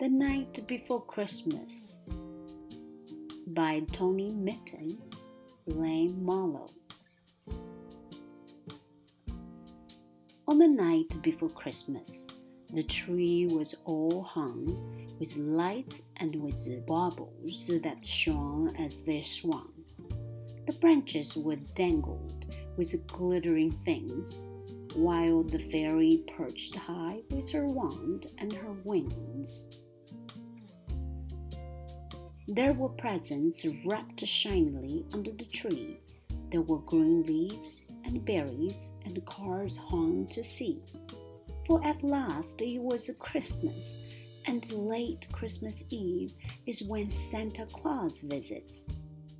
The Night Before Christmas by Tony Mitton, Layn, Marlow. On the night before Christmas, the tree was all hung with lights and with baubles that shone as they swung. The branches were dangled with glittering things, while the fairy perched high with her wand and her wings. There were presents wrapped shinily under the tree. There were green leaves and berries and cards hung to see. For at last it was Christmas, and late Christmas Eve is when Santa Claus visits.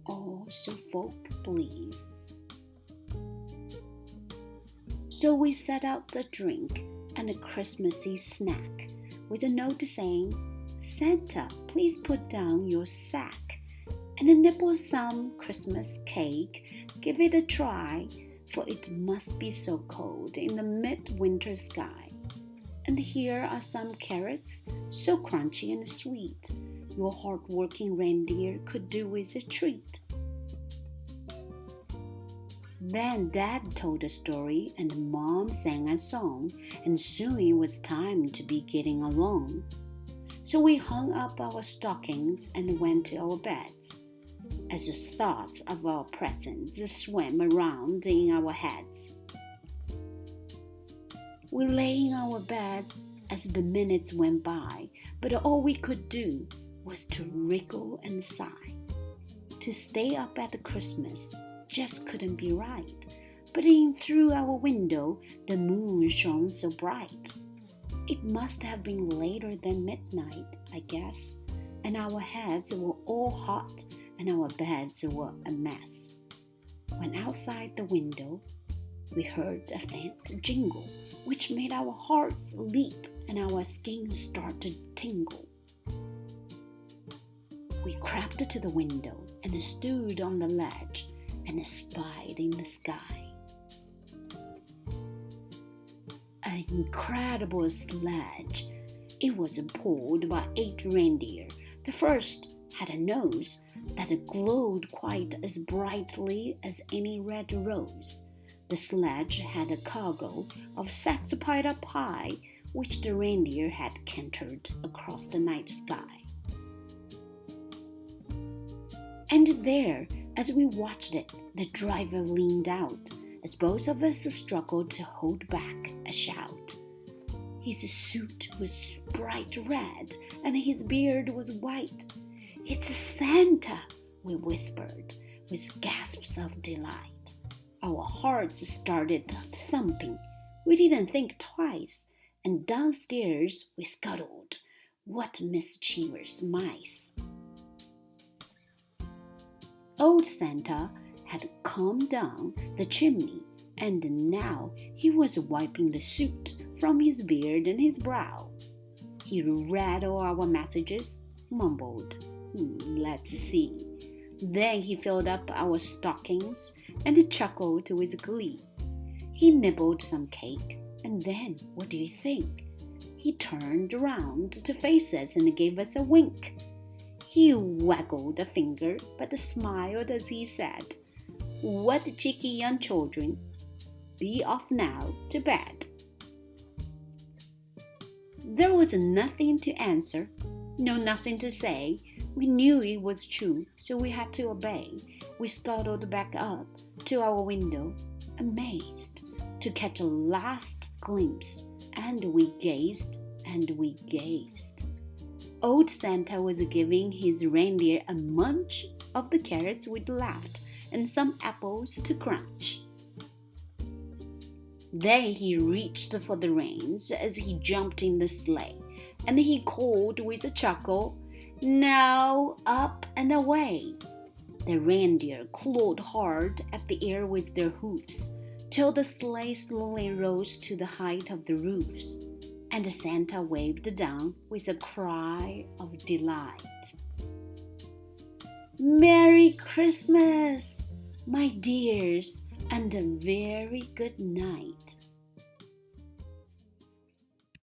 Oh, so folk believe. So we set out a drink and a Christmassy snack with a note saying, "Santa, please put down your sack and nibble some Christmas cake. Give it a try, for it must be so cold in the midwinter sky. And here are some carrots, so crunchy and sweet. Your hard-working reindeer could do with a treat." Then Dad told a story and Mom sang a song, and soon it was time to be getting along. So we hung up our stockings and went to our beds, as the thoughts of our presents swam around in our heads. We lay in our beds as the minutes went by, but all we could do was to wriggle and sigh. To stay up at Christmas just couldn't be right, but in through our window the moon shone so bright. It must have been later than midnight, I guess, and our heads were all hot and our beds were a mess. When outside the window, we heard a faint jingle, which made our hearts leap and our skin start to tingle. We crept to the window and stood on the ledge and spied in the sky. An incredible sledge. It was pulled by 8 reindeer. The first had a nose that glowed quite as brightly as any red rose. The sledge had a cargo of sacks piled up high, which the reindeer had cantered across the night sky. And there, as we watched it, the driver leaned out, as both of us struggled to hold back a shout. His suit was bright red, and his beard was white. "It's Santa," we whispered, with gasps of delight. Our hearts started thumping. We didn't think twice, and downstairs we scuttled. What mischievous mice! Old Santa had come down the chimney, and now he was wiping the soot from his beard and his brow. He read all our messages, mumbled, "Let's see." Then he filled up our stockings and chuckled with glee. He nibbled some cake, and then, what do you think? He turned around to face us and gave us a wink. He waggled a finger, but smiled as he said, "What cheeky young children! Be off now to bed." There was nothing to answer, nothing to say. We knew it was true, so we had to obey. We scuttled back up to our window, amazed, to catch a last glimpse, and we gazed and we gazed. Old Santa was giving his reindeer a munch of the carrots we'd left and some apples to crunch. Then he reached for the reins as he jumped in the sleigh, and he called with a chuckle, "Now up and away!" The reindeer clawed hard at the air with their hoofs, till the sleigh slowly rose to the height of the roofs, and Santa waved down with a cry of delight. "Merry Christmas, my dears, and a very good night."